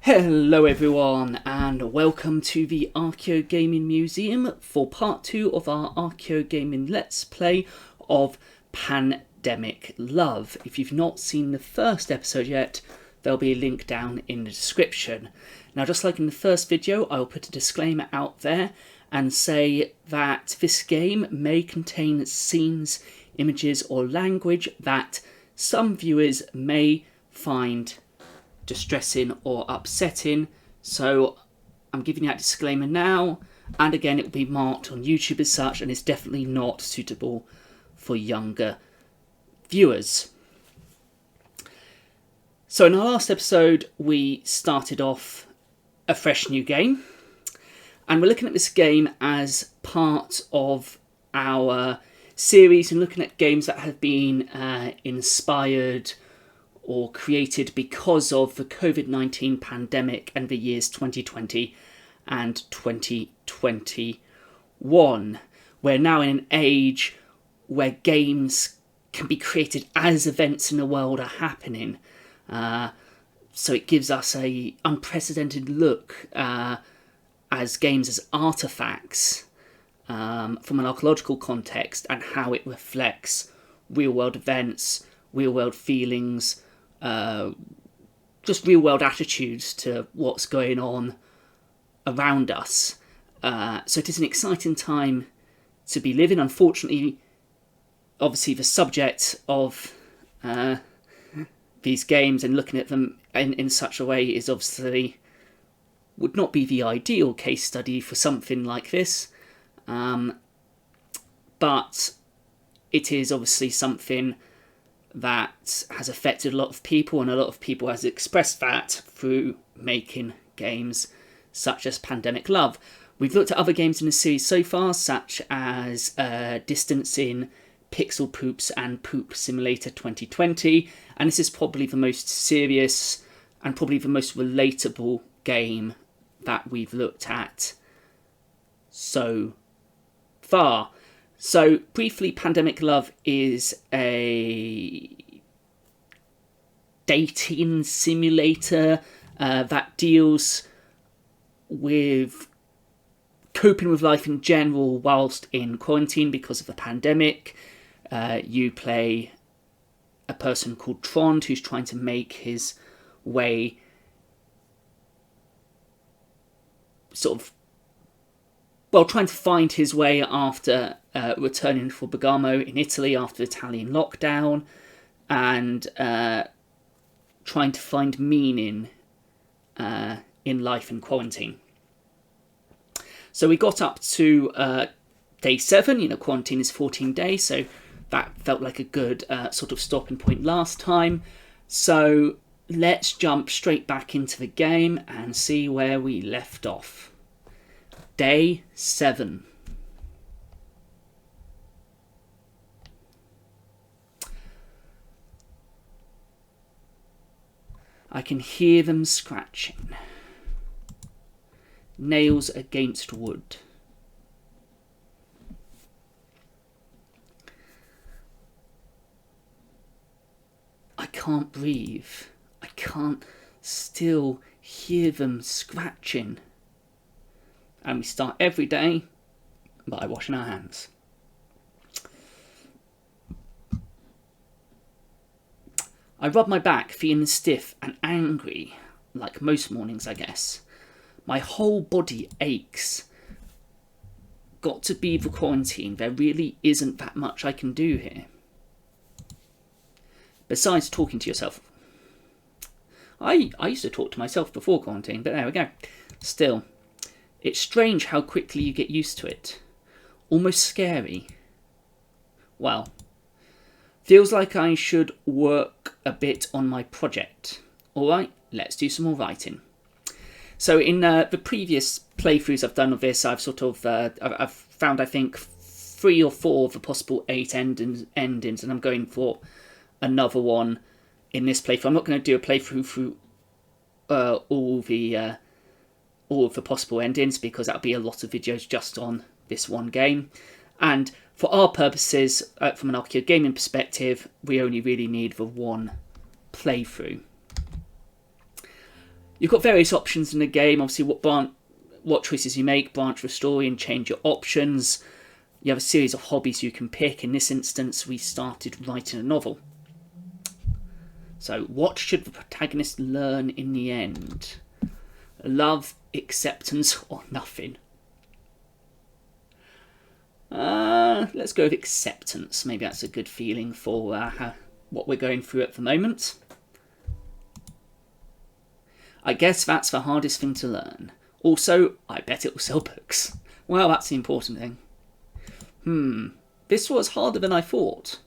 Hello everyone and welcome to the Archaeogaming Museum for part 2 of our Archaeogaming Let's Play of Pandemic Love. If you've not seen the first episode yet, there'll be a link down in the description. Now, just like in the first video, I'll put a disclaimer out there and say that this game may contain scenes, images or language that some viewers may find distressing or upsetting, so I'm giving you that disclaimer now, and again it will be marked on YouTube as such, and it's definitely not suitable for younger viewers. So in our last episode we started off a fresh new game, and we're looking at this game as part of our series and looking at games that have been inspired or created because of the COVID-19 pandemic and the years 2020 and 2021. We're now in an age where games can be created as events in the world are happening. So it gives us a unprecedented look as games as artifacts from an archaeological context and how it reflects real-world events, real-world feelings, just real-world attitudes to what's going on around us. So it is an exciting time to be living. Unfortunately, obviously the subject of these games and looking at them in such a way is obviously would not be the ideal case study for something like this. But it is obviously something that has affected a lot of people, and a lot of people has expressed that through making games such as Pandemic Love. We've looked at other games in the series so far, such as Distancing, Pixel Poops and Poop Simulator 2020, and this is probably the most serious and probably the most relatable game that we've looked at so far. So, briefly, Pandemic Love is a dating simulator that deals with coping with life in general whilst in quarantine because of the pandemic. You play a person called Trond who's trying to make his way trying to find his way after returning from Bergamo in Italy after the Italian lockdown, and trying to find meaning in life in quarantine. So we got up to day 7. Quarantine is 14 days, so that felt like a good sort of stopping point last time. So let's jump straight back into the game and see where we left off. Day 7. I can hear them scratching. Nails against wood. I can't breathe. I can't still hear them scratching. And we start every day by washing our hands. I rub my back, feeling stiff and angry, like most mornings, I guess. My whole body aches. Got to be the quarantine. There really isn't that much I can do here. Besides talking to yourself. I used to talk to myself before quarantine, but there we go. Still. It's strange how quickly you get used to it. Almost scary. Well, feels like I should work a bit on my project. Alright, let's do some more writing. So in the previous playthroughs I've done of this, I've I've found, I think, 3 or 4 of the possible 8 endings, and I'm going for another one in this playthrough. I'm not going to do a playthrough through all of the possible endings, because that'll be a lot of videos just on this one game. And for our purposes, from an Archaeogaming perspective, we only really need the one playthrough. You've got various options in the game. Obviously, what choices you make, branch your story and change your options. You have a series of hobbies you can pick. In this instance, we started writing a novel. So, what should the protagonist learn in the end? Love, acceptance, or nothing? Let's go with acceptance. Maybe that's a good feeling for what we're going through at the moment. I guess that's the hardest thing to learn. Also, I bet it will sell books. Well, that's the important thing. This was harder than I thought.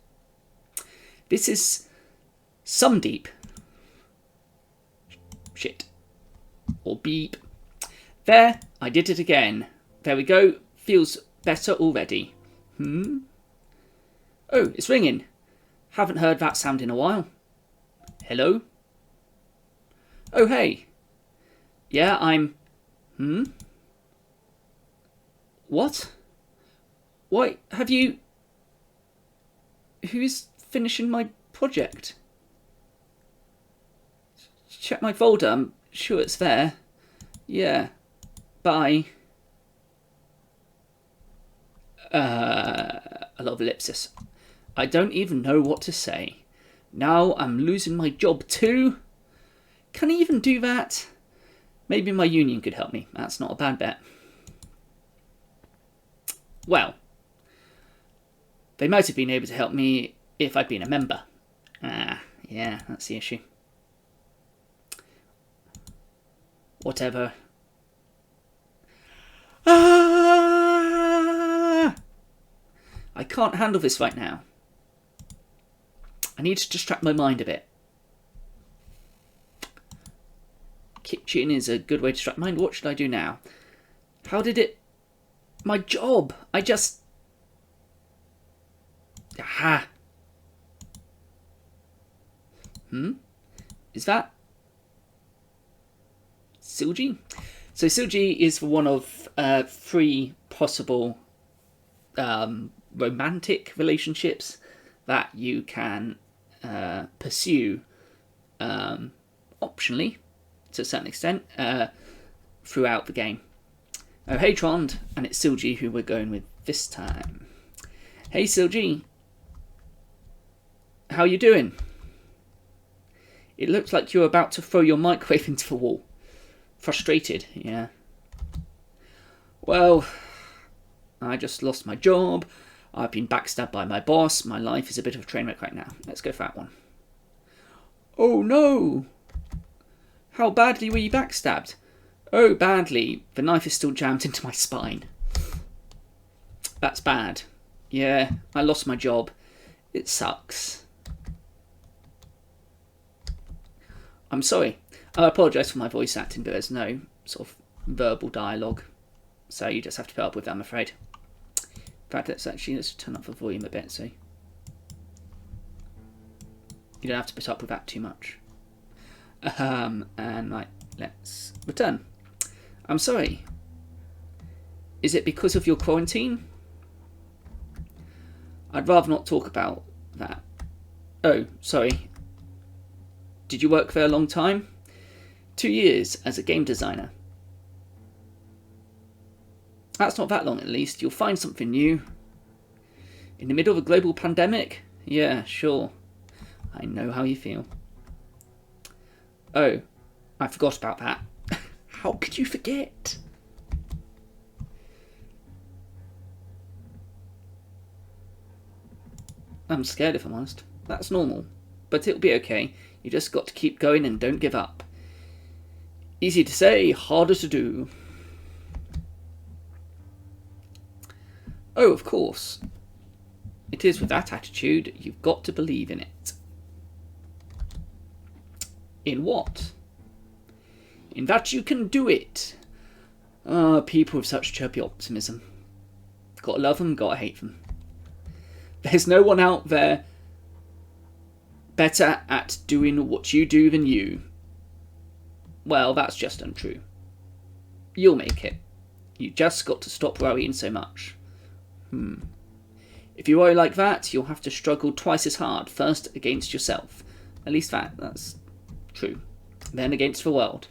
This is some deep. Shit. Or beep. There, I did it again. There we go. Feels better already. Oh, it's ringing. Haven't heard that sound in a while. Hello? Oh, hey. Yeah, I'm... What? Why, have you... Who's finishing my project? Check my folder, I'm sure it's there. Yeah. Bye. A lot of ellipsis. I don't even know what to say. Now I'm losing my job too? Can I even do that? Maybe my union could help me. That's not a bad bet. Well, they might have been able to help me if I'd been a member. Yeah, that's the issue. Whatever. I can't handle this right now. I need to distract my mind a bit. Kitchen is a good way to distract mind. What should I do now? How did it... My job! I just... Aha! Is that... Silji? So Silji is one of 3 possible romantic relationships that you can pursue optionally, to a certain extent, throughout the game. Oh, hey Trond, and it's Silji who we're going with this time. Hey Silji, how you doing? It looks like you're about to throw your microwave into the wall. Frustrated, yeah. Well, I just lost my job. I've been backstabbed by my boss. My life is a bit of a train wreck right now. Let's go for that one. Oh no! How badly were you backstabbed? Oh, badly. The knife is still jammed into my spine. That's bad. Yeah, I lost my job. It sucks. I'm sorry. I apologise for my voice acting, but there's no sort of verbal dialogue. So you just have to put up with that, I'm afraid. In fact, let's turn up the volume a bit, so you don't have to put up with that too much. And right, let's return. I'm sorry. Is it because of your quarantine? I'd rather not talk about that. Oh, sorry. Did you work there a long time? 2 years as a game designer. That's not that long, at least. You'll find something new. In the middle of a global pandemic? Yeah, sure. I know how you feel. Oh, I forgot about that. How could you forget? I'm scared, if I'm honest. That's normal. But it'll be okay. You just got to keep going and don't give up. Easy to say, harder to do. Oh, of course. It is with that attitude, you've got to believe in it. In what? In that you can do it. People with such chirpy optimism. Gotta love them, gotta hate them. There's no one out there better at doing what you do than you. Well, that's just untrue. You'll make it. You just got to stop worrying so much. If you worry like that, you'll have to struggle twice as hard. First against yourself. At least that's true. Then against the world.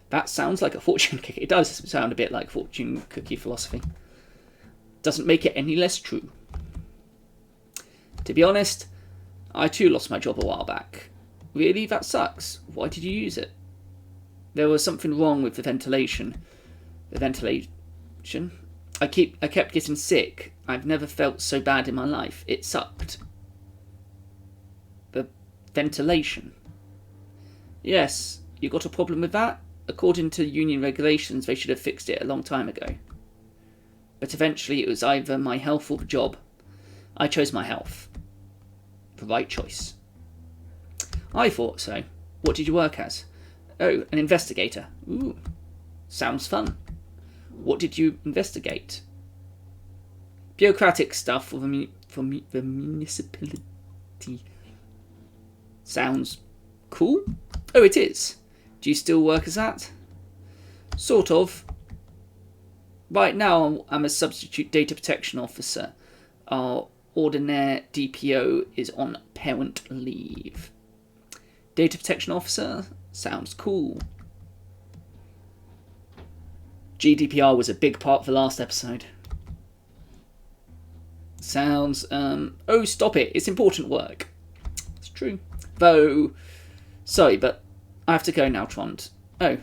That sounds like a fortune cookie. It does sound a bit like fortune cookie philosophy. Doesn't make it any less true. To be honest, I too lost my job a while back. Really? That sucks. Why did you use it? There was something wrong with the ventilation. The ventilation? I kept getting sick. I've never felt so bad in my life. It sucked. The ventilation? Yes. You got a problem with that? According to union regulations, they should have fixed it a long time ago. But eventually it was either my health or the job. I chose my health. The right choice. I thought so. What did you work as? Oh, an investigator. Ooh, sounds fun. What did you investigate? Bureaucratic stuff for the municipality. Sounds cool. Oh, it is. Do you still work as that? Sort of. Right now, I'm a substitute data protection officer. Our ordinaire DPO is on parent leave. Data protection officer? Sounds cool. GDPR was a big part of the last episode. Sounds, oh, stop it. It's important work. It's true. Though, sorry, but I have to go now, Trond. Oh.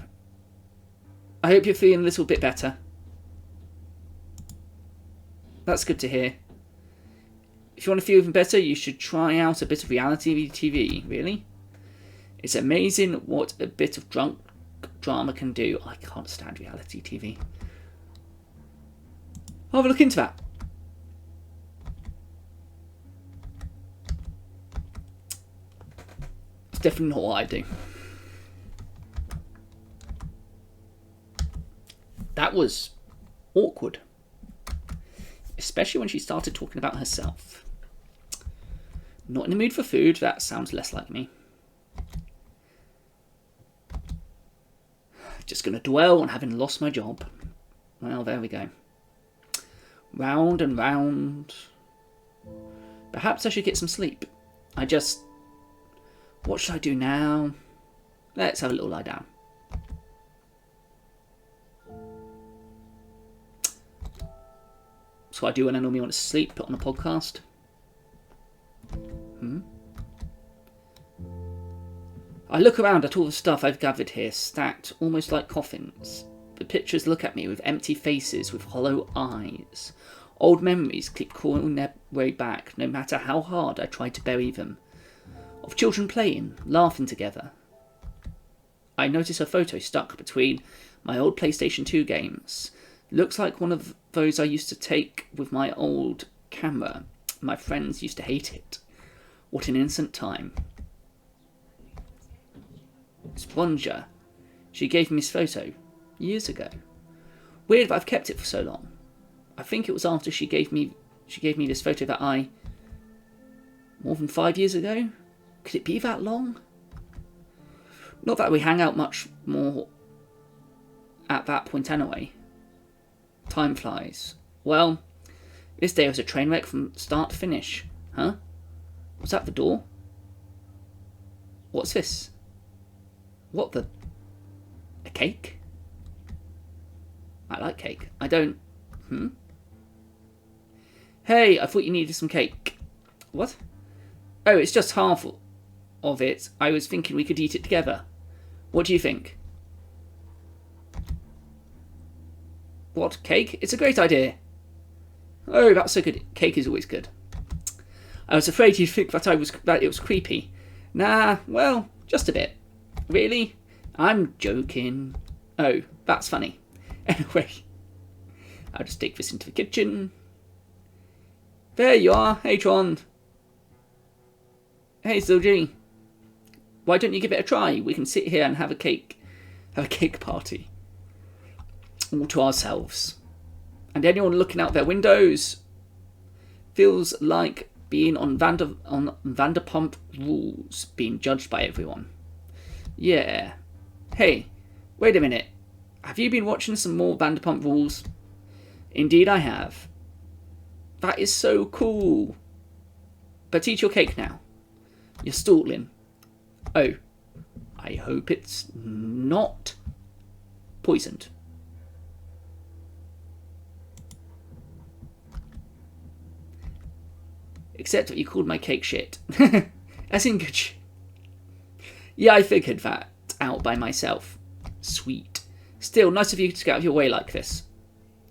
I hope you're feeling a little bit better. That's good to hear. If you want to feel even better, you should try out a bit of reality TV, really. It's amazing what a bit of drunk drama can do. I can't stand reality TV. I'll have a look into that. It's definitely not what I do. That was awkward. Especially when she started talking about herself. Not in the mood for food. That sounds less like me. Just going to dwell on having lost my job. Well, there we go. Round and round. Perhaps I should get some sleep. What should I do now? Let's have a little lie down. So I do when I normally want to sleep, put on a podcast. I look around at all the stuff I've gathered here, stacked almost like coffins. The pictures look at me with empty faces, with hollow eyes. Old memories keep calling their way back, no matter how hard I try to bury them. Of children playing, laughing together. I notice a photo stuck between my old PlayStation 2 games. Looks like one of those I used to take with my old camera. My friends used to hate it. What an innocent time. Sponger. She gave me this photo years ago. Weird that I've kept it for so long. I think it was after she gave me this photo that more than 5 years ago? Could it be that long? Not that we hang out much more at that point anyway. Time flies. Well, this day was a train wreck from start to finish. Huh? Was that the door? What's this? What the? A cake? I like cake. I don't... Hey, I thought you needed some cake. What? Oh, it's just half of it. I was thinking we could eat it together. What do you think? What, cake? It's a great idea. Oh, that's so good. Cake is always good. I was afraid you'd think that it was creepy. Nah, well, just a bit. Really? I'm joking. Oh, that's funny. Anyway, I'll just take this into the kitchen. There you are. Hey, Trond. Hey, Zildji. Why don't you give it a try? We can sit here and have a cake party. All to ourselves. And anyone looking out their windows feels like being on Vanderpump Rules, being judged by everyone. Yeah. Hey, wait a minute. Have you been watching some more Vanderpump Rules? Indeed I have. That is so cool. But eat your cake now. You're stalling. Oh, I hope it's not poisoned. Except that you called my cake shit. As in good. Yeah, I figured that out by myself. Sweet. Still, nice of you to get out of your way like this.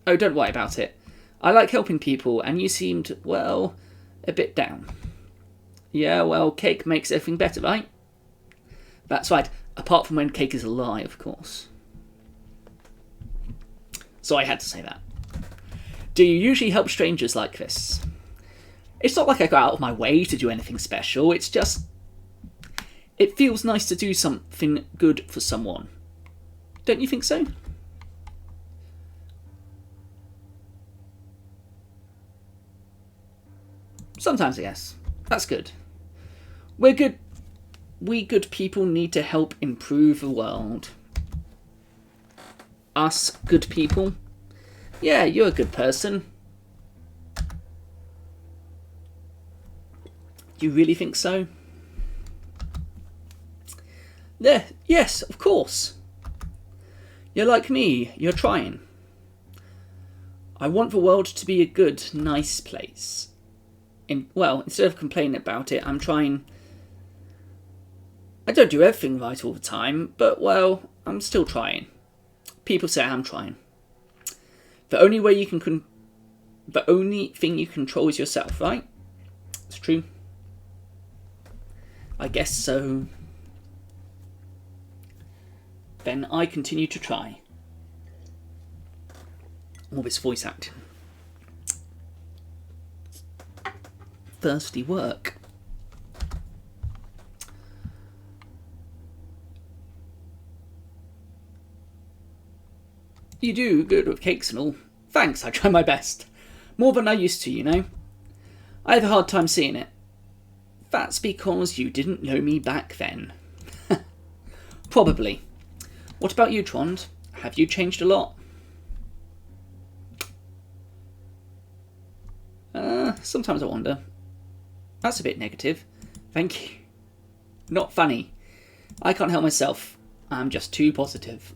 Oh, don't worry about it. I like helping people, and you seemed, well, a bit down. Yeah, well, cake makes everything better, right? That's right, apart from when cake is a lie, of course. So I had to say that. Do you usually help strangers like this? It's not like I go out of my way to do anything special, it's just... It feels nice to do something good for someone. Don't you think so? Sometimes, yes. That's good. We're good. We good people need to help improve the world. Us good people? Yeah, you're a good person. You really think so? Yeah, yes, of course. You're like me, you're trying. I want the world to be a good, nice place. Well, instead of complaining about it, I'm trying... I don't do everything right all the time, but, well, I'm still trying. People say I'm trying. The only thing you control is yourself, right? It's true. I guess so. Then I continue to try. All this voice acting. Thirsty work. You do good with cakes and all. Thanks, I try my best. More than I used to, you know. I have a hard time seeing it. That's because you didn't know me back then. Probably. What about you, Trond? Have you changed a lot? Sometimes I wonder. That's a bit negative. Thank you. Not funny. I can't help myself. I'm just too positive.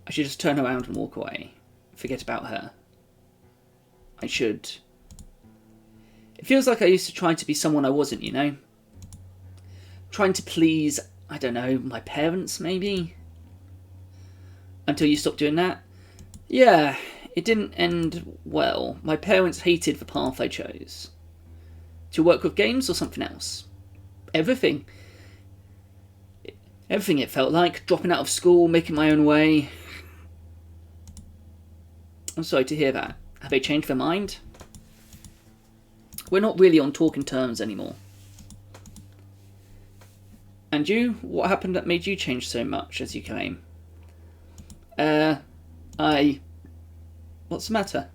I should just turn around and walk away. Forget about her. I should. It feels like I used to try to be someone I wasn't, you know? Trying to please, I don't know, my parents, maybe? Until you stopped doing that? Yeah, it didn't end well. My parents hated the path I chose. To work with games or something else? Everything. Everything it felt like. Dropping out of school, making my own way. I'm sorry to hear that. Have they changed their mind? We're not really on talking terms anymore. And you? What happened that made you change so much as you came? What's the matter?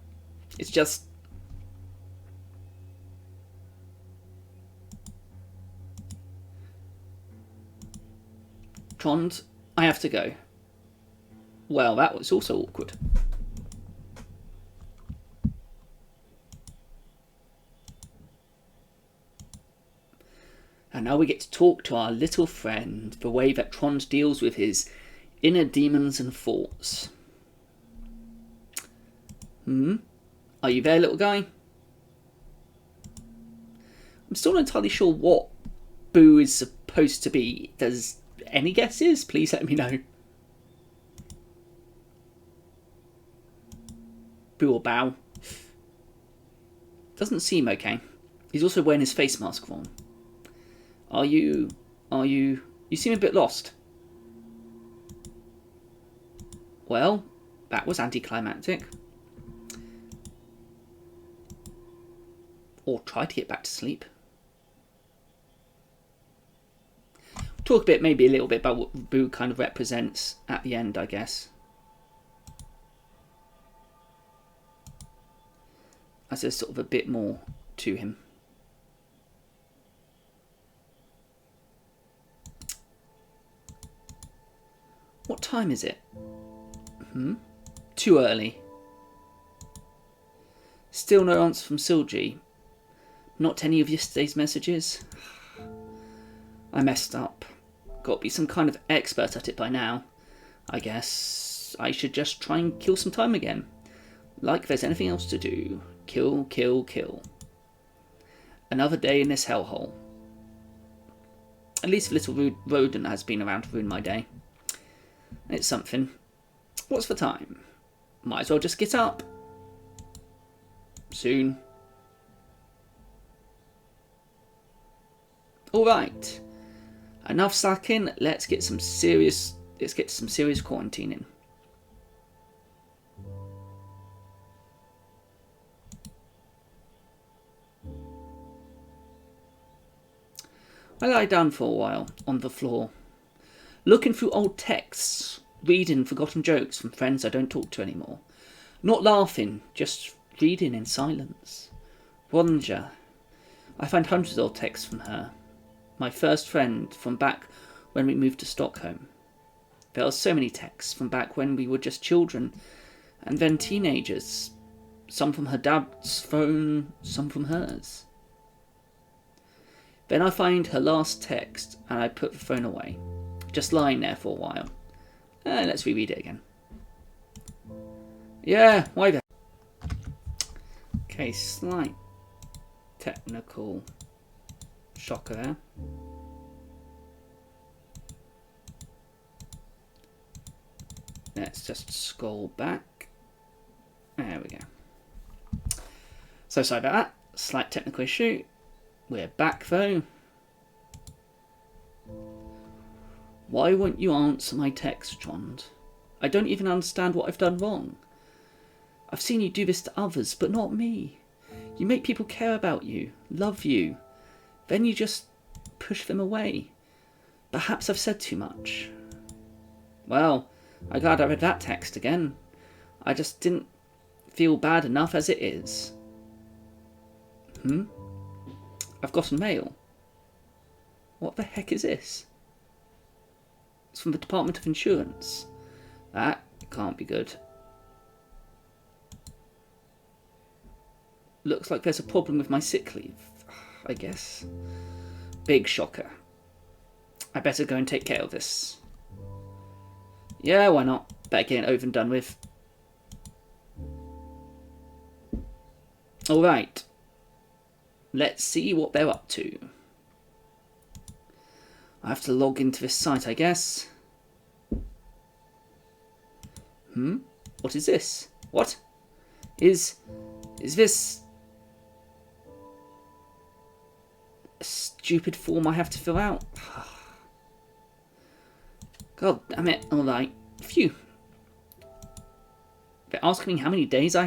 It's just... Trond, I have to go. Well, that was also awkward. And now we get to talk to our little friend, the way that Trond deals with his inner demons and thoughts. Are you there, little guy? I'm still not entirely sure what Boo is supposed to be. Does any guesses? Please let me know. Boo or Bow? Doesn't seem okay. He's also wearing his face mask wrong. You seem a bit lost. Well, that was anticlimactic. Or try to get back to sleep. Talk a bit, maybe a little bit about what Boo kind of represents at the end, I guess. As there's sort of a bit more to him. What time is it? Too early. Still no answer from Silji. Not any of yesterday's messages. I messed up. Got to be some kind of expert at it by now. I guess I should just try and kill some time again. Like there's anything else to do. Kill, kill, kill. Another day in this hellhole. At least a little rodent has been around to ruin my day. It's something. What's the time? Might as well just get up. Soon. Alright. Enough slacking, let's get some serious quarantining. I lie down for a while on the floor, looking through old texts, reading forgotten jokes from friends I don't talk to anymore. Not laughing, just reading in silence. Ronja. I find hundreds of old texts from her. My first friend from back when we moved to Stockholm. There are so many texts from back when we were just children and then teenagers. Some from her dad's phone, some from hers. Then I find her last text and I put the phone away. Just lying there for a while. Let's reread it again. Yeah, why the... Okay, slight technical shocker there. Let's just scroll back. There we go. So sorry about that. Slight technical issue. We're back though. Why won't you answer my text, Trond? I don't even understand what I've done wrong. I've seen you do this to others, but not me. You make people care about you, love you. Then you just push them away. Perhaps I've said too much. Well, I'm glad I read that text again. I just didn't feel bad enough as it is. I've gotten mail. What the heck is this? It's from the Department of Insurance. That can't be good. Looks like there's a problem with my sick leave, I guess. Big shocker. I better go and take care of this. Yeah, why not? Better get it over and done with. Alright. Let's see what they're up to. I have to log into this site, I guess. What is this? What? Is this a stupid form I have to fill out? God damn it. Alright. Phew. They're asking me how many days I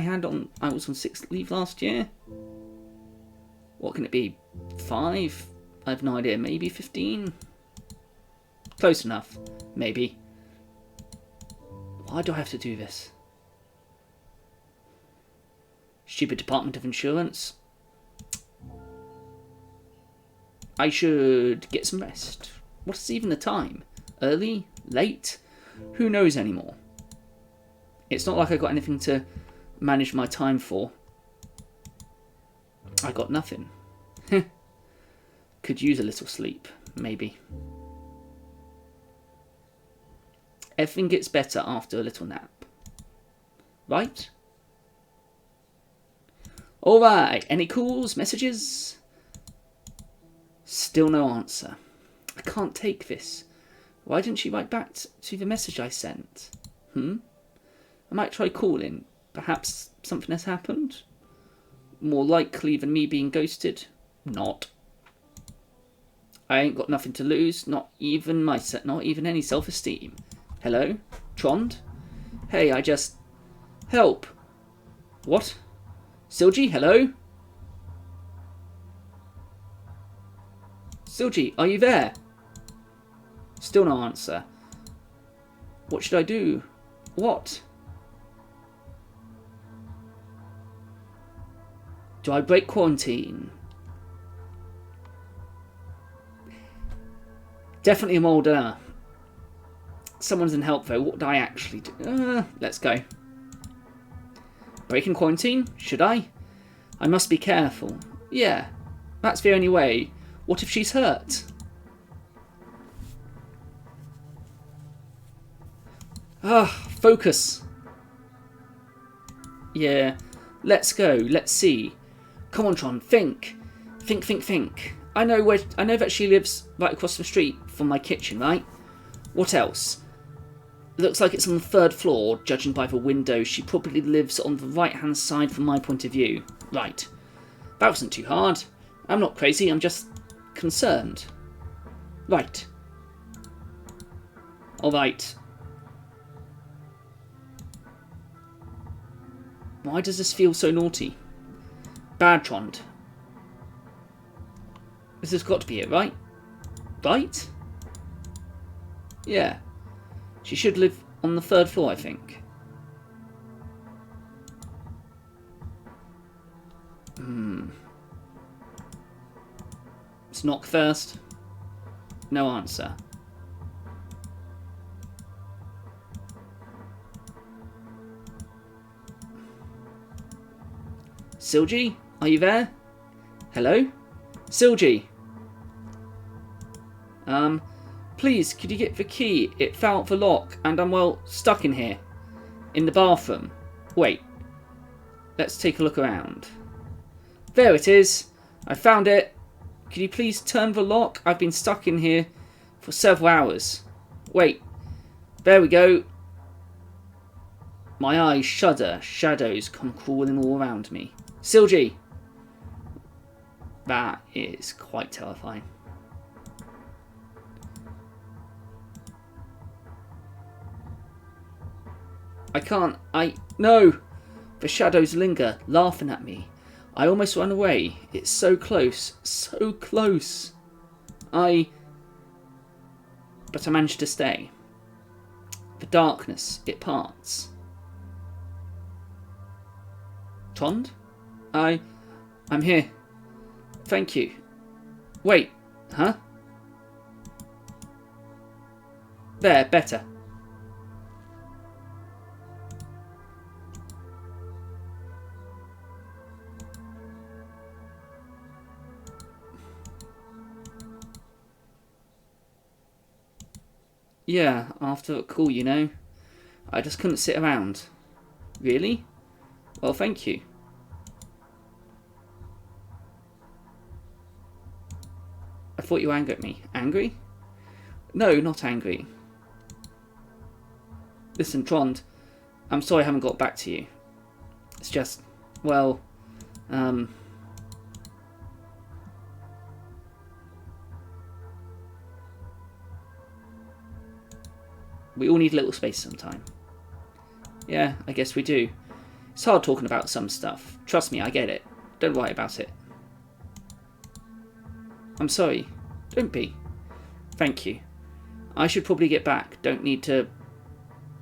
was on sick leave last year. What can it be? 5? I have no idea. Maybe 15? Close enough. Maybe. Why do I have to do this? Stupid Department of Insurance. I should get some rest. What is even the time? Early? Late? Who knows anymore? It's not like I got anything to manage my time for. I got nothing. Could use a little sleep, maybe. Everything gets better after a little nap. Right? Alright, any calls, messages? Still no answer. I can't take this. Why didn't she write back to the message I sent? I might try calling. Perhaps something has happened? More likely than me being ghosted? Not. I ain't got nothing to lose, not even any self-esteem. Hello? Trond? Hey, I just... Help! What? Silji, hello? Silji, are you there? Still no answer. What should I do? What? Do I break quarantine? Definitely a molder. Someone's in help though. What do I actually do? Let's go. Breaking quarantine? Should I? I must be careful. Yeah, that's the only way. What if she's hurt? Focus. Yeah, let's go. Let's see. Come on, Trond, think. Think. I know that she lives right across the street from my kitchen, right? What else? Looks like it's on the 3rd floor, judging by the window. She probably lives on the right-hand side from my point of view. Right. That wasn't too hard. I'm not crazy, I'm just concerned. Right. Alright. Why does this feel so naughty? Bad, Trond. This has got to be it, right? Right? Yeah. She should live on the 3rd floor, I think. Let's knock first. No answer. Silji, are you there? Hello? Silji? Please, could you get the key? It fell out the lock, and I'm, well, stuck in here. In the bathroom. Wait. Let's take a look around. There it is. I found it. Could you please turn the lock? I've been stuck in here for several hours. Wait. There we go. My eyes shudder. Shadows come crawling all around me. Silji! That is quite terrifying. No! The shadows linger, laughing at me. I almost run away. It's so close. So close. But I managed to stay. The darkness, it parts. Trond? I'm here. Thank you. Wait, huh? There, better. Yeah, after a call, you know. I just couldn't sit around. Really? Well, thank you. I thought you were angry at me. Angry? No, not angry. Listen, Trond, I'm sorry I haven't got back to you. It's just, well, we all need a little space sometime. Yeah, I guess we do. It's hard talking about some stuff. Trust me, I get it. Don't worry about it. I'm sorry. Don't be. Thank you. I should probably get back. Don't need to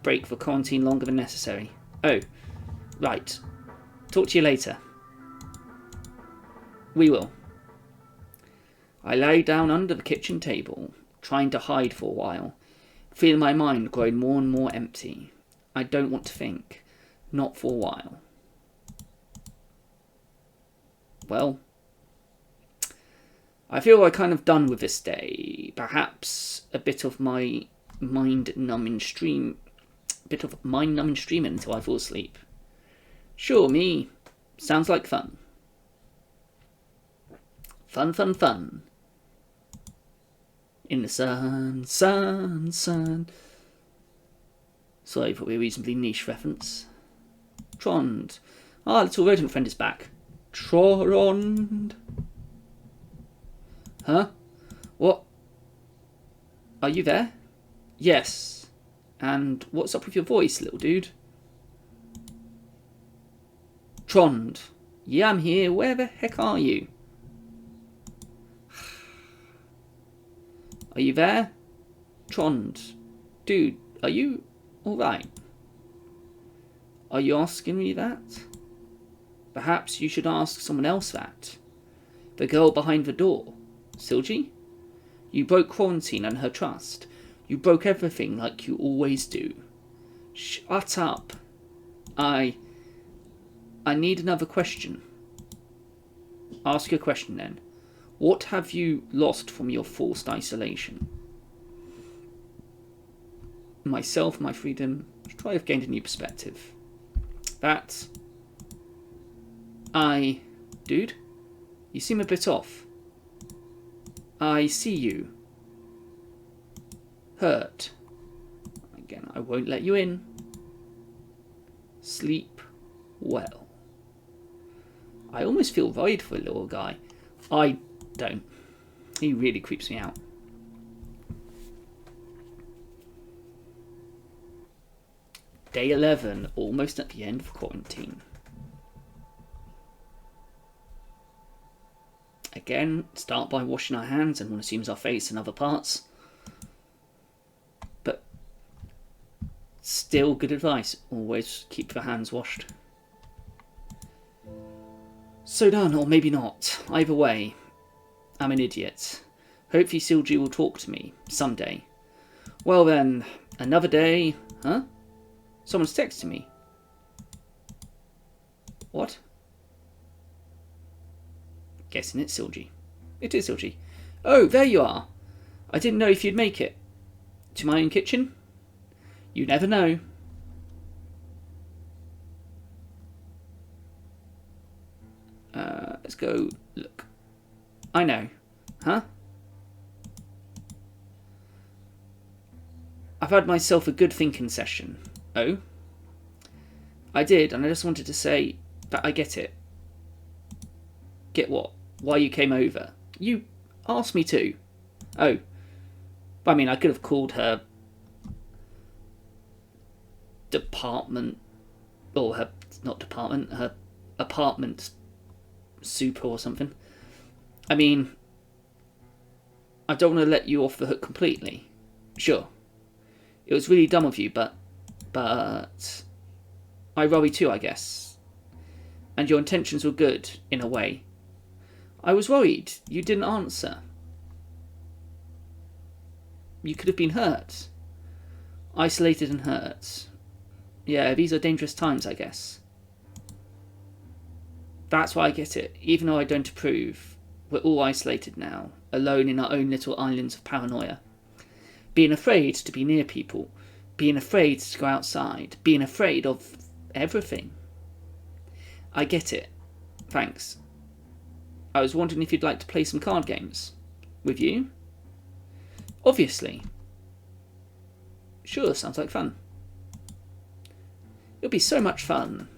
break for quarantine longer than necessary. Oh, right. Talk to you later. We will. I lay down under the kitchen table, trying to hide for a while, feeling my mind growing more and more empty. I don't want to think. Not for a while. Well, I feel like kind of done with this day. Perhaps a bit of my mind-numbing stream until I fall asleep. Sure, me. Sounds like fun. Fun. In the sun. Sorry, probably a reasonably niche reference. Trond. Ah, little rodent friend is back. Trond. Huh? What? Are you there? Yes. And what's up with your voice, little dude? Trond. Yeah, I'm here. Where the heck are you? Are you there? Trond. Dude, are you alright? Are you asking me that? Perhaps you should ask someone else that. The girl behind the door. Silji? You broke quarantine and her trust. You broke everything like you always do. Shut up. I need another question. Ask your question then. What have you lost from your forced isolation? Myself, my freedom, Let's try I've gained a new perspective. Dude, you seem a bit off. I see you. Hurt. Again, I won't let you in. Sleep well. I almost feel worried for a little guy. I don't. He really creeps me out. Day 11, almost at the end of quarantine. Again, start by washing our hands, and one assumes our face and other parts. But still good advice, always keep your hands washed. So done, or maybe not. Either way, I'm an idiot. Hopefully Silji will talk to me someday. Well then, another day, huh? Someone's texting me. What? Guessing it's Silji. It is Silji. Oh, there you are. I didn't know if you'd make it. To my own kitchen? You never know. Let's go look. I know. Huh? I've had myself a good thinking session. Oh? I did, and I just wanted to say that I get it. Get what? Why you came over? You asked me to. Oh. I mean, I could have called her department, or her, not department, her apartment super or something. I mean, I don't want to let you off the hook completely. Sure. It was really dumb of you, but I worry too, I guess. And your intentions were good, in a way. I was worried. You didn't answer. You could have been hurt. Isolated and hurt. Yeah, these are dangerous times, I guess. That's why I get it. Even though I don't approve, we're all isolated now, alone in our own little islands of paranoia. Being afraid to be near people, being afraid to go outside, being afraid of everything. I get it. Thanks. I was wondering if you'd like to play some card games. With you? Obviously. Sure, sounds like fun. It'll be so much fun.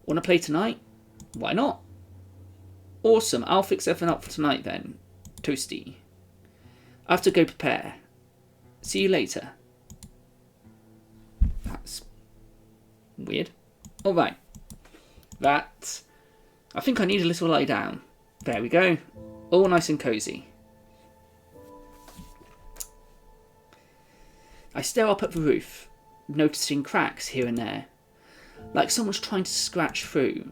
Want to play tonight? Why not? Awesome, I'll fix everything up for tonight then. Toasty. I have to go prepare. See you later. That's weird. Alright. I think I need a little lie down. There we go. All nice and cosy. I stare up at the roof, noticing cracks here and there. Like someone's trying to scratch through.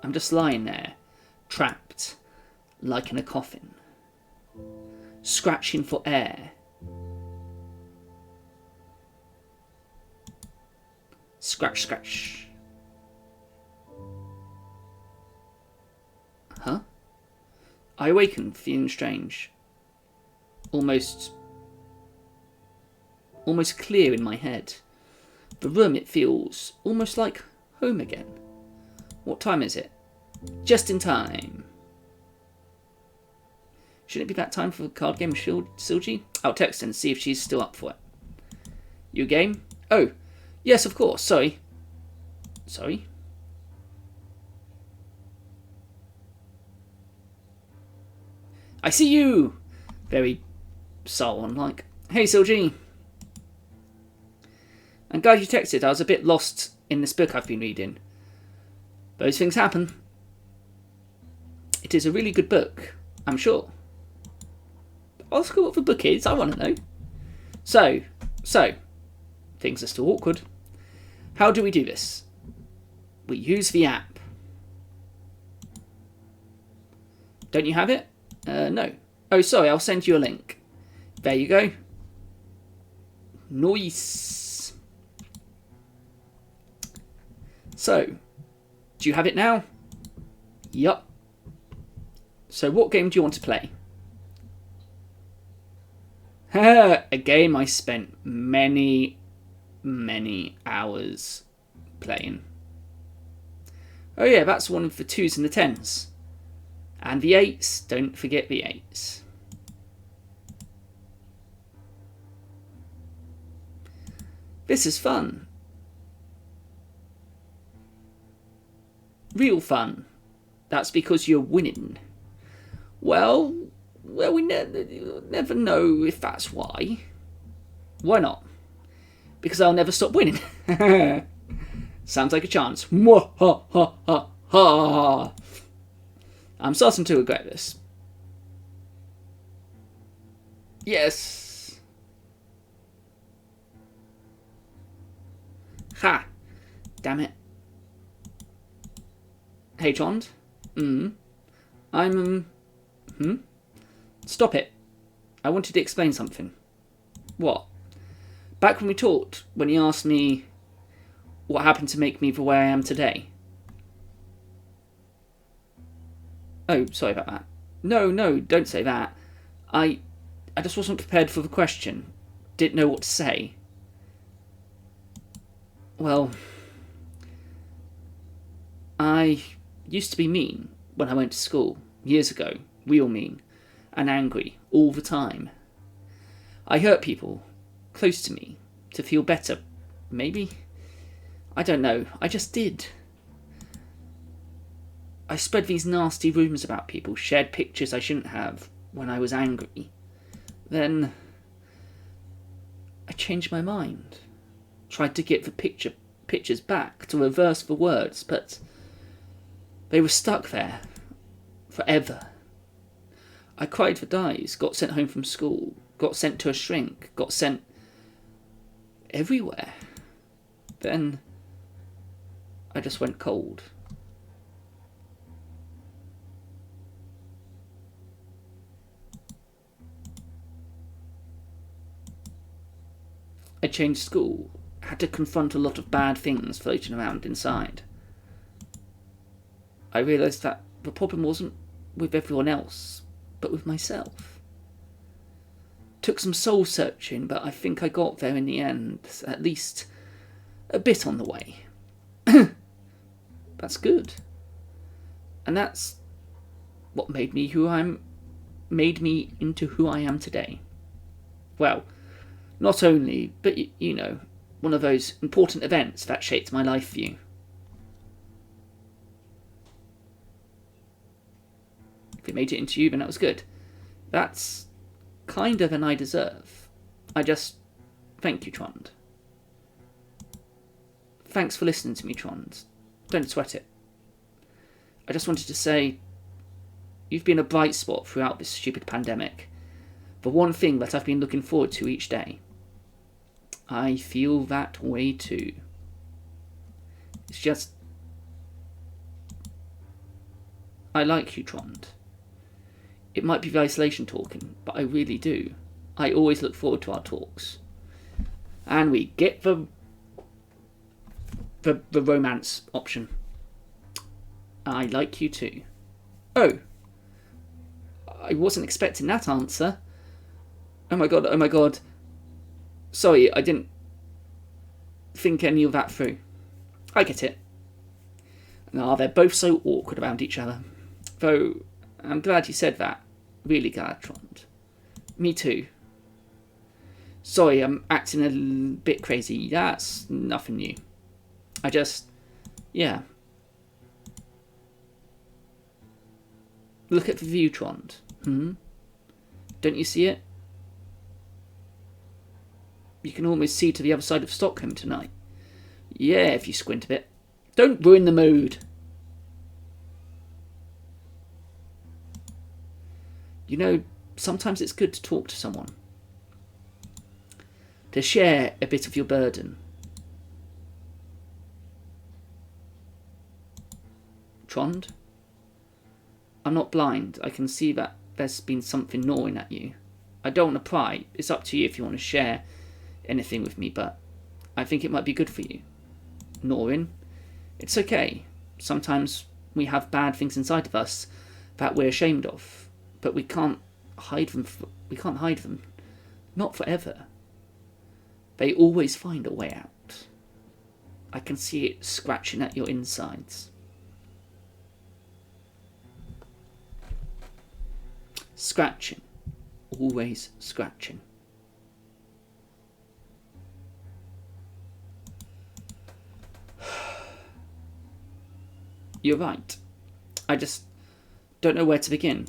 I'm just lying there, trapped, like in a coffin. Scratching for air. Scratch, scratch. Huh? I awaken, feeling strange. Almost clear in my head. The room, it feels almost like home again. What time is it? Just in time. Shouldn't it be that time for a card game with Silji? I'll text her and see if she's still up for it. You game? Oh, yes, of course. Sorry. Sorry? I see you! Very Sauron-like. Hey, Silji. I'm glad you texted. I was a bit lost in this book I've been reading. Those things happen. It is a really good book, I'm sure. Ask her what the book is. I want to know. So, things are still awkward. How do we do this? We use the app. Don't you have it? No. Oh, sorry, I'll send you a link. There you go. Nice. So, do you have it now? Yup. So what game do you want to play? A game I spent many many hours playing. Oh yeah, that's one of the 2s and the 10s. And the 8s, don't forget the 8s. This is fun. Real fun. That's because you're winning. Well, we never know if that's why. Why not? Because I'll never stop winning. Sounds like a chance. Mwah-ha-ha-ha-ha. I'm starting to regret this. Yes. Ha. Damn it. Hey, Trond. Stop it. I wanted to explain something. What? Back when we talked, when you asked me what happened to make me the way I am today. Oh, sorry about that. No, don't say that. I just wasn't prepared for the question. Didn't know what to say. Well, I used to be mean when I went to school, years ago. Real mean. And angry, all the time. I hurt people close to me to feel better. Maybe? I don't know. I just did. I spread these nasty rumours about people, shared pictures I shouldn't have when I was angry. Then I changed my mind. Tried to get the pictures back, to reverse the words, but they were stuck there forever. I cried for days, got sent home from school, got sent to a shrink, got sent everywhere. Then I just went cold. I changed school, had to confront a lot of bad things floating around inside. I realised that the problem wasn't with everyone else, but with myself. Took some soul searching, but I think I got there in the end, at least a bit on the way. That's good. And that's what made me into who I am today. Well, not only, but you know, one of those important events that shaped my life view. If it made it into you, then that was good. That's kinder than I deserve. Thank you, Trond. Thanks for listening to me, Trond. Don't sweat it. I just wanted to say, you've been a bright spot throughout this stupid pandemic. The one thing that I've been looking forward to each day. I feel that way too. It's just, I like you, Trond. It might be the isolation talking, but I really do. I always look forward to our talks. And we get the romance option. I like you too. Oh. I wasn't expecting that answer. Oh my god. Sorry, I didn't think any of that through. I get it. They're both so awkward around each other. Though, I'm glad you said that. Really glad, Trond. Me too. Sorry, I'm acting a bit crazy. That's nothing new. Yeah. Look at the view, Trond. Don't you see it? You can almost see to the other side of Stockholm tonight. Yeah, if you squint a bit. Don't ruin the mood. You know, sometimes it's good to talk to someone. To share a bit of your burden. Trond? I'm not blind. I can see that there's been something gnawing at you. I don't want to pry. It's up to you if you want to share anything with me, but I think it might be good for you. Gnawing? It's okay. Sometimes we have bad things inside of us that we're ashamed of, but we can't hide them. Not forever. They always find a way out. I can see it scratching at your insides. Scratching. Always scratching. You're right. I just don't know where to begin.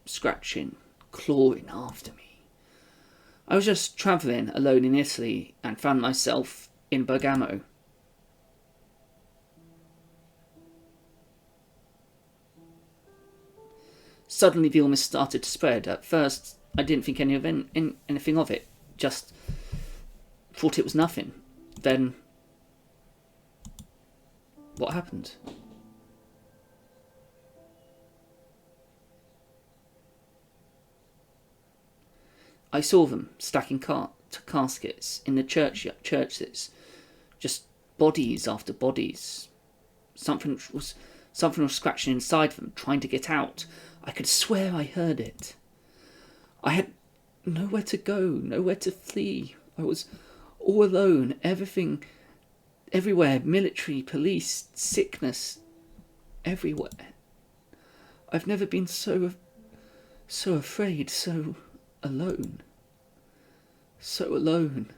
Scratching, clawing after me. I was just travelling alone in Italy and found myself in Bergamo. Suddenly the illness started to spread. At first I didn't think anything of it, just thought it was nothing. Then what happened? I saw them stacking caskets in the churches, just bodies after bodies. Something was scratching inside them, trying to get out. I could swear I heard it. I had nowhere to go, nowhere to flee. I was all alone, everywhere, military, police, sickness, everywhere. I've never been so afraid, so alone. So alone.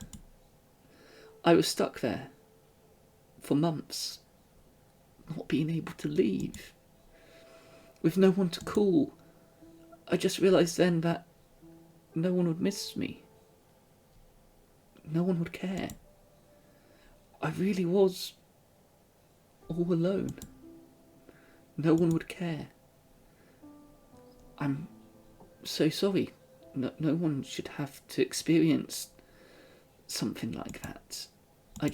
I was stuck there for months, not being able to leave, with no one to call. I just realised then that no one would miss me. No one would care. I really was all alone. No one would care. I'm so sorry. No one should have to experience something like that. I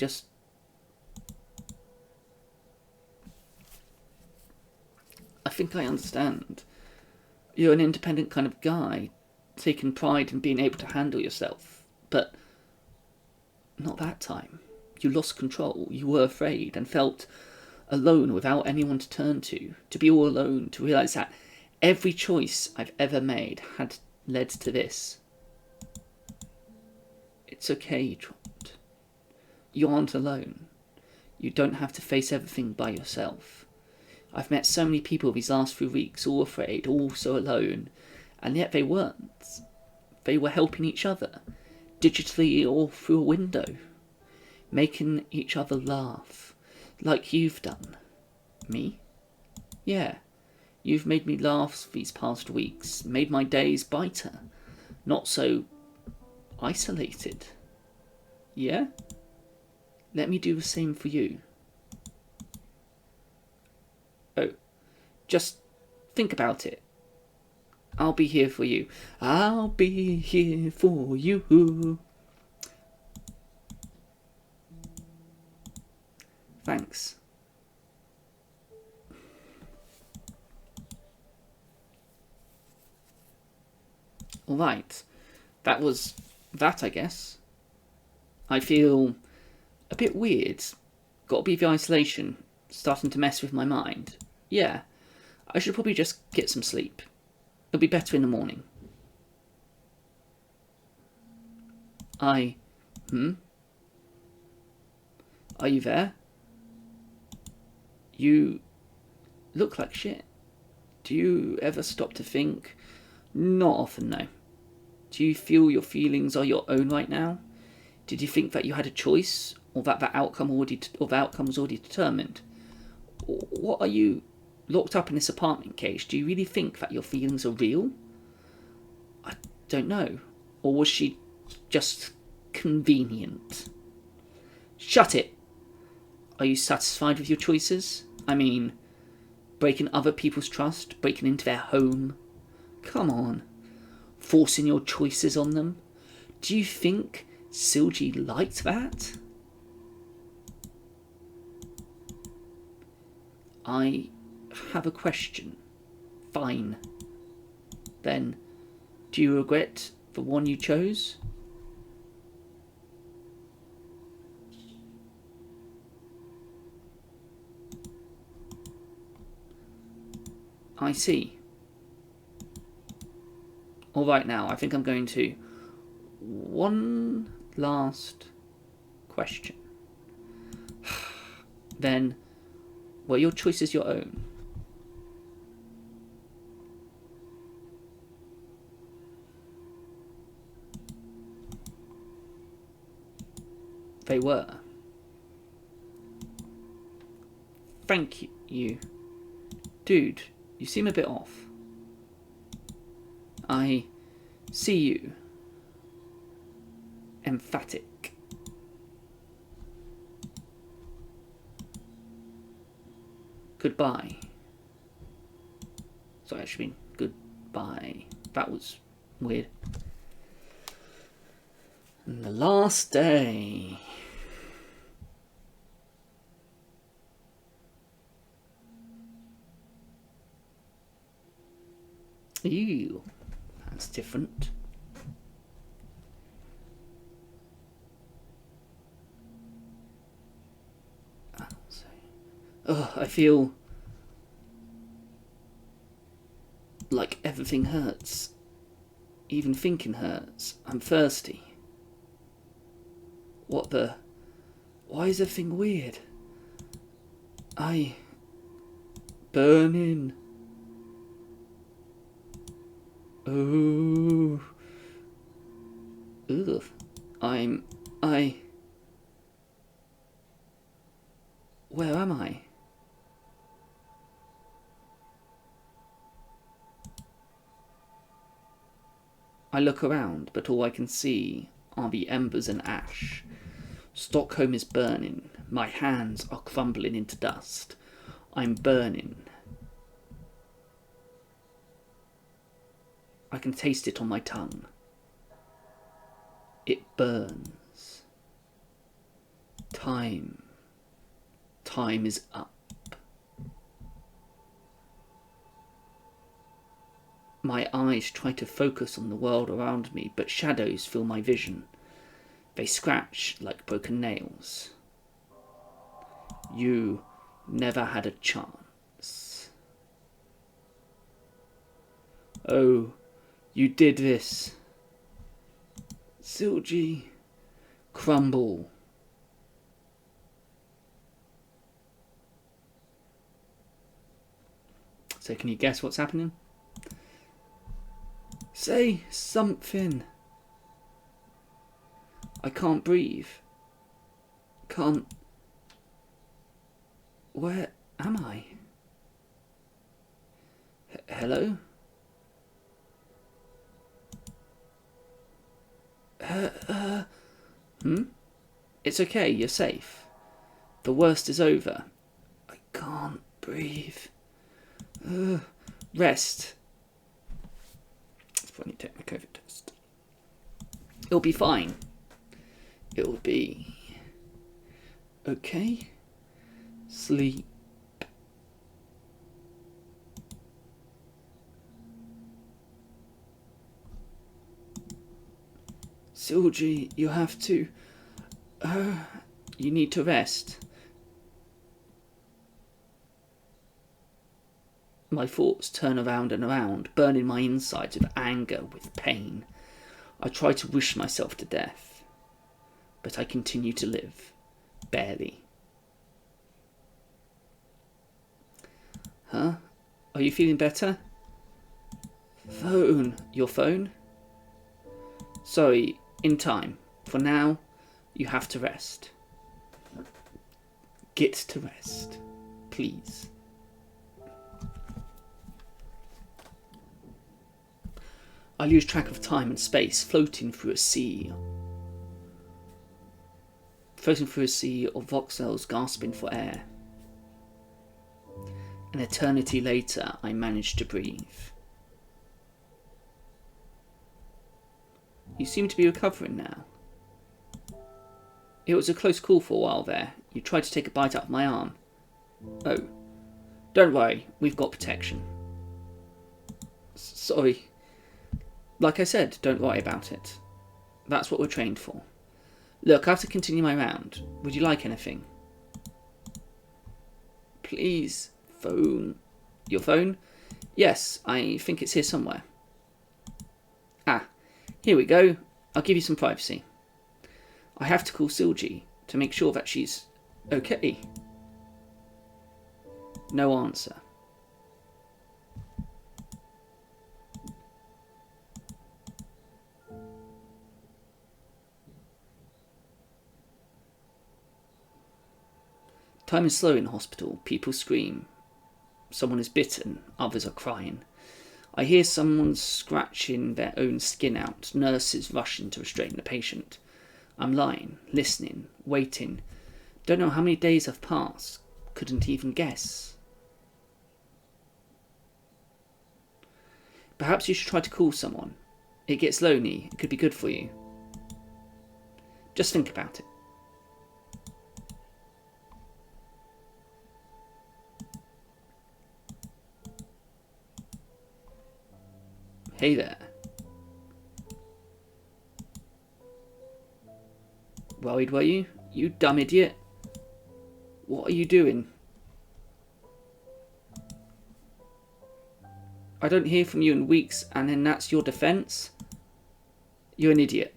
think I understand. You're an independent kind of guy, taking pride in being able to handle yourself. But not that time. You lost control. You were afraid and felt alone without anyone to turn to be all alone, to realise that every choice I've ever made had led to this. It's okay, Trond. You aren't alone. You don't have to face everything by yourself. I've met so many people these last few weeks, all afraid, all so alone, and yet they weren't. They were helping each other, digitally or through a window, making each other laugh, like you've done. Me? Yeah. You've made me laugh these past weeks, made my days brighter, not so isolated. Yeah? Let me do the same for you. Oh, just think about it. I'll be here for you. I'll be here for you. Thanks. Alright, that was that, I guess. I feel a bit weird. Got to be the isolation starting to mess with my mind. Yeah, I should probably just get some sleep. It'll be better in the morning. Are you there? You look like shit. Do you ever stop to think? Not often, no. Do you feel your feelings are your own right now? Did you think that you had a choice, or that the outcome was already determined? Or what are you locked up in this apartment cage? Do you really think that your feelings are real? I don't know. Or was she just convenient? Shut it! Are you satisfied with your choices? I mean, breaking other people's trust, breaking into their home. Come on. Forcing your choices on them. Do you think Silji liked that? I have a question. Fine. Then, do you regret the one you chose? I see. Alright now, I think I'm going to one last question. Then, well, your choice is your own. They were. Thank you. Dude, you seem a bit off. I see you. Emphatic. Goodbye. Sorry, I should mean goodbye. That was weird. And the last day. Ew, that's different. Oh, I feel like everything hurts. Even thinking hurts. I'm thirsty. What the? Why is everything weird? Burning. Oh. Ugh. Where am I? I look around, but all I can see are the embers and ash. Stockholm is burning. My hands are crumbling into dust. I'm burning. I can taste it on my tongue. It burns. Time is up. My eyes try to focus on the world around me, but shadows fill my vision. They scratch like broken nails. You never had a chance. Oh, you did this. Silji, crumble. So can you guess what's happening? Say something. I can't breathe. Can't. Where am I? Hello? It's okay, you're safe. The worst is over. I can't breathe. Rest. That's when you take my COVID test. It'll be fine. It'll be okay. Sleep. Silji, you have to. You need to rest. My thoughts turn around and around, burning my insides with anger, with pain. I try to wish myself to death, but I continue to live. Barely. Huh? Are you feeling better? Phone. Your phone? Sorry, in time. For now, you have to rest. Get to rest. Please. I lose track of time and space, floating through a sea of voxels gasping for air. An eternity later, I manage to breathe. You seem to be recovering now. It was a close call for a while there. You tried to take a bite out of my arm. Oh, don't worry, we've got protection. Sorry. Like I said, don't worry about it. That's what we're trained for. Look, I have to continue my round. Would you like anything? Please, phone. Your phone? Yes, I think it's here somewhere. Ah, here we go. I'll give you some privacy. I have to call Silji to make sure that she's okay. No answer. Time is slow in the hospital. People scream. Someone is bitten. Others are crying. I hear someone scratching their own skin out. Nurses rushing to restrain the patient. I'm lying, listening, waiting. Don't know how many days have passed. Couldn't even guess. Perhaps you should try to call someone. It gets lonely. It could be good for you. Just think about it. Hey there. Worried, were you? You dumb idiot. What are you doing? I don't hear from you in weeks, and then that's your defense? You're an idiot.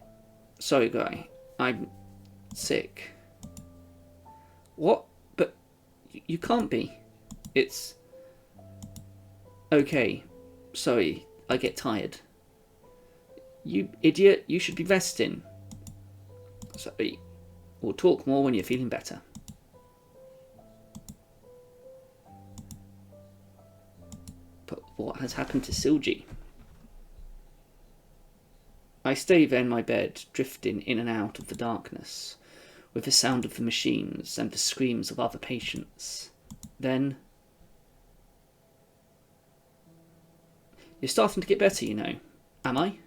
Sorry, guy. I'm sick. What? But you can't be. It's... Okay. Sorry. I get tired. You idiot, you should be resting. Sorry. We'll talk more when you're feeling better. But what has happened to Silji? I stay there in my bed, drifting in and out of the darkness, with the sound of the machines and the screams of other patients. Then... You're starting to get better, you know. Am I?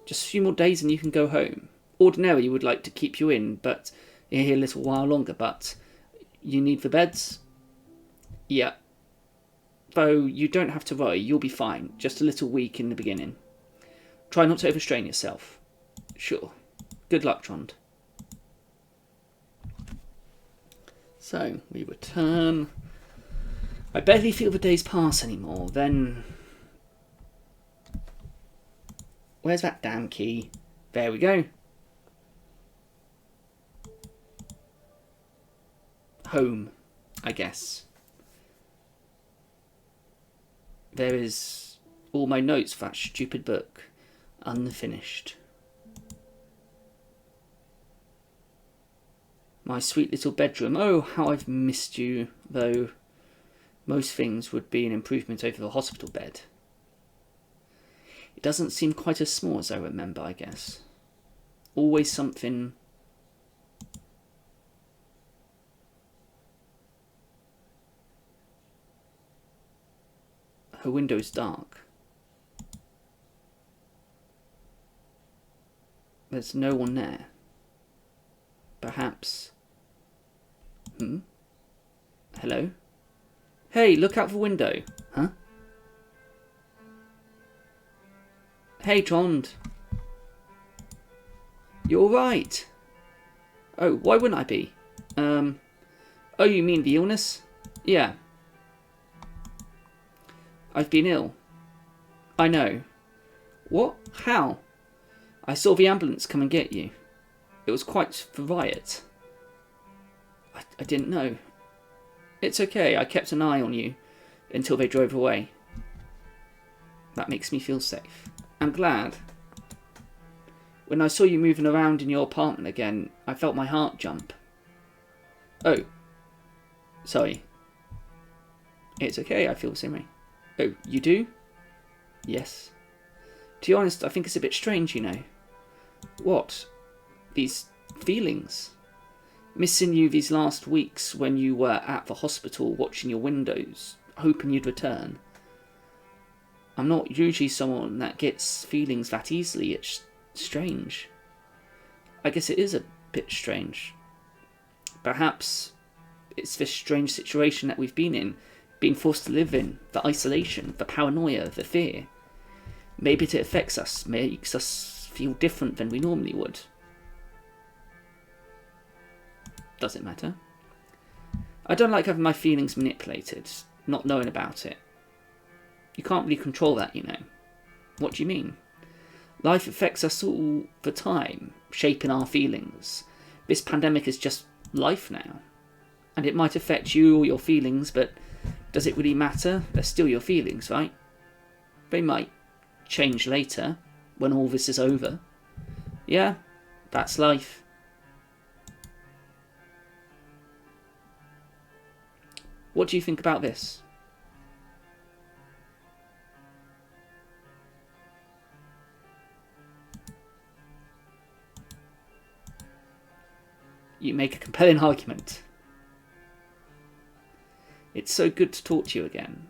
Just a few more days and you can go home. Ordinarily, you would like to keep you in, but you're here a little while longer, but you need the beds? Yeah. Though you don't have to worry, you'll be fine. Just a little weak in the beginning. Try not to overstrain yourself. Sure. Good luck, Trond. So, we return. I barely feel the days pass anymore. Then... Where's that damn key? There we go. Home, I guess. There is all my notes for that stupid book. Unfinished. My sweet little bedroom. Oh, how I've missed you, though most things would be an improvement over the hospital bed. It doesn't seem quite as small as I remember, I guess. Always something... Her window's dark. There's no one there. Perhaps... Hello? Hey, look out the window. Huh? Hey, Trond. You're alright. Oh, why wouldn't I be? Oh, you mean the illness? Yeah. I've been ill. I know. What? How? I saw the ambulance come and get you. It was quite the riot. I didn't know. It's okay, I kept an eye on you until they drove away. That makes me feel safe. I'm glad. When I saw you moving around in your apartment again, I felt my heart jump. Oh. Sorry. It's okay, I feel the same way. Oh, you do? Yes. To be honest, I think it's a bit strange, you know. What? These feelings? Missing you these last weeks when you were at the hospital watching your windows, hoping you'd return. I'm not usually someone that gets feelings that easily. It's strange. I guess it is a bit strange. Perhaps it's this strange situation that we've been in, being forced to live in, the isolation, the paranoia, the fear. Maybe it affects us, makes us feel different than we normally would. Does it matter? I don't like having my feelings manipulated, not knowing about it. You can't really control that, you know. What do you mean? Life affects us all the time, shaping our feelings. This pandemic is just life now. And it might affect you or your feelings, but does it really matter? They're still your feelings, right? They might change later, when all this is over. Yeah, that's life. What do you think about this? You make a compelling argument. It's so good to talk to you again.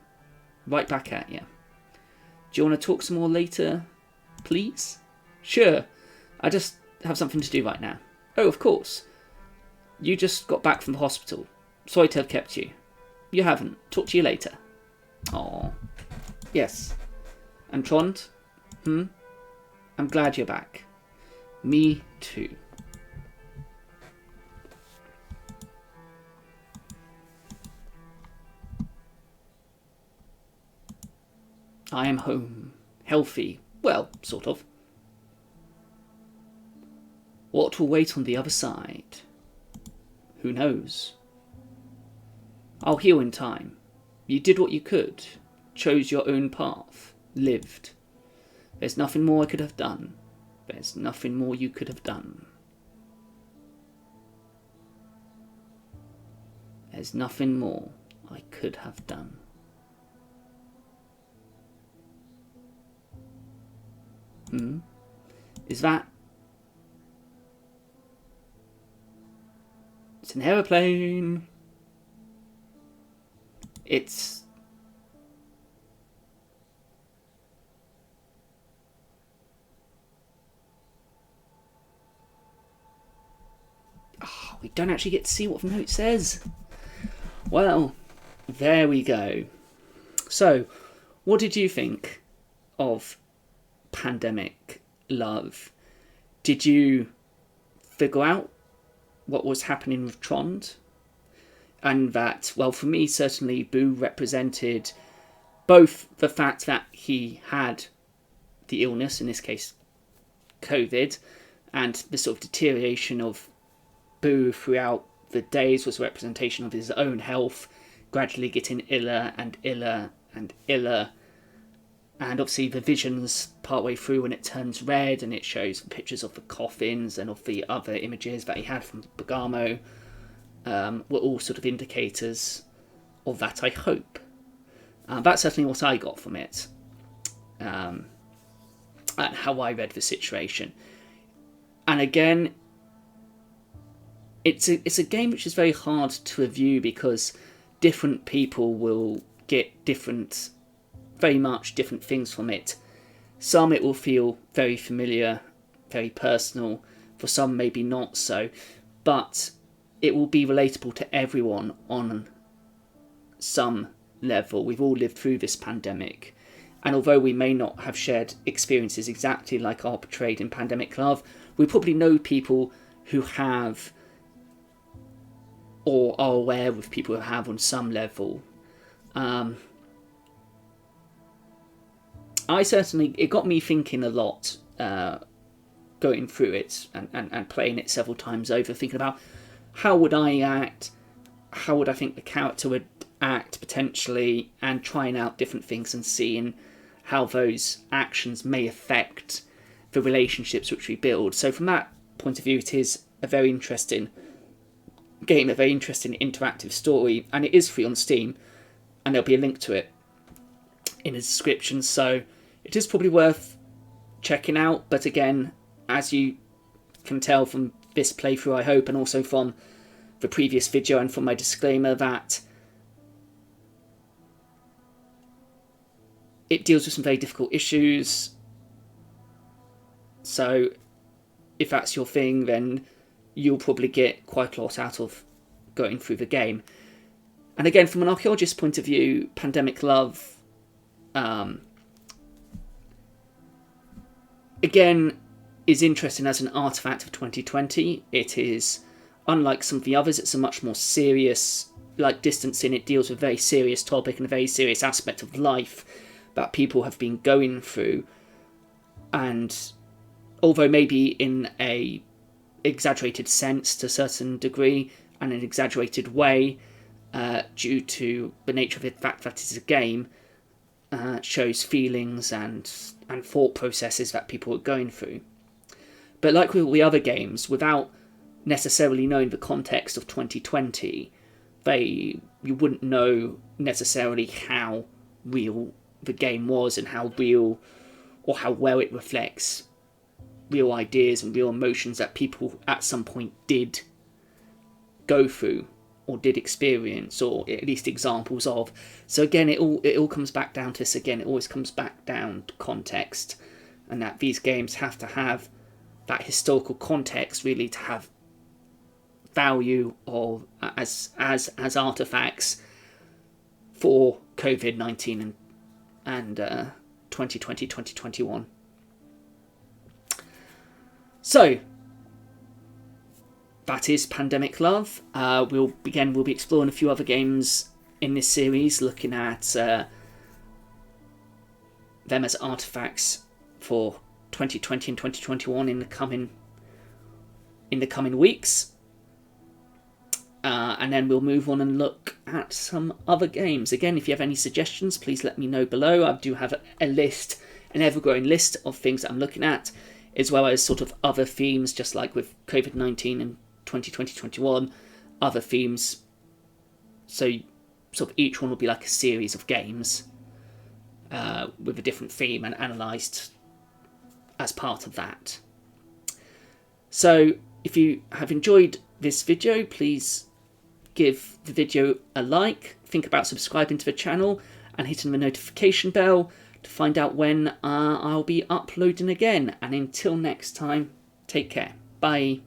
Right back at you. Do you want to talk some more later, please? Sure. I just have something to do right now. Oh, of course. You just got back from the hospital. Sorry to have kept you. You haven't. Talk to you later. Aww. Yes. And Trond? I'm glad you're back. Me too. I am home. Healthy. Well, sort of. What will wait on the other side? Who knows? I'll heal in time. You did what you could. Chose your own path. Lived. There's nothing more I could have done. There's nothing more you could have done. There's nothing more I could have done. Is that... It's an aeroplane. It's... Oh, we don't actually get to see what the note says. Well, there we go. So, what did you think of Pandemic Love? Did you figure out what was happening with Trond? And that, well, for me, certainly Boo represented both the fact that he had the illness, in this case COVID, and the sort of deterioration of Boo throughout the days was a representation of his own health, gradually getting iller and iller and iller. And obviously the visions partway through when it turns red and it shows pictures of the coffins and of the other images that he had from Bergamo were all sort of indicators of that, I hope. That's certainly what I got from it. And how I read the situation. And again, it's a game which is very hard to review because different people will get very much different things from it. Some it will feel very familiar, very personal. For some maybe not so. But it will be relatable to everyone on some level. We've all lived through this pandemic. And although we may not have shared experiences exactly like are portrayed in Pandemic Love, we probably know people who have or are aware of people who have on some level. It got me thinking a lot going through it and playing it several times over, thinking about how would I act, how would I think the character would act potentially, and trying out different things and seeing how those actions may affect the relationships which we build. So from that point of view, it is a very interesting game, a very interesting interactive story, and it is free on Steam, and there'll be a link to it in the description, so it is probably worth checking out. But again, as you can tell from this playthrough, I hope, and also from the previous video and from my disclaimer, that it deals with some very difficult issues. So if that's your thing, then you'll probably get quite a lot out of going through the game. And again, from an archaeologist's point of view, Pandemic Love, again, is interesting as an artifact of 2020. It is, unlike some of the others, it's a much more serious, like Distancing, it deals with a very serious topic and a very serious aspect of life that people have been going through. And although maybe in a exaggerated sense to a certain degree and an exaggerated way, due to the nature of the fact that it's a game, shows feelings and thought processes that people are going through. But like with all the other games, without necessarily knowing the context of 2020, you wouldn't know necessarily how real the game was and how real or how well it reflects real ideas and real emotions that people at some point did go through or did experience, or at least examples of. So again, it all comes back down to this again. It always comes back down to context, and that these games have to have that historical context really to have value or as artifacts for COVID-19 and 2020, 2021. So that is Pandemic Love. We'll be exploring a few other games in this series, looking at them as artifacts for 2020 and 2021 in the coming weeks. And then we'll move on and look at some other games. Again, if you have any suggestions, please let me know below. I do have an ever-growing list of things that I'm looking at, as well as sort of other themes, just like with COVID-19 and 2020-21, other themes. So sort of each one will be like a series of games with a different theme and analysed as part of that. So if you have enjoyed this video, please give the video a like, think about subscribing to the channel and hitting the notification bell to find out when I'll be uploading again. And until next time, take care. Bye.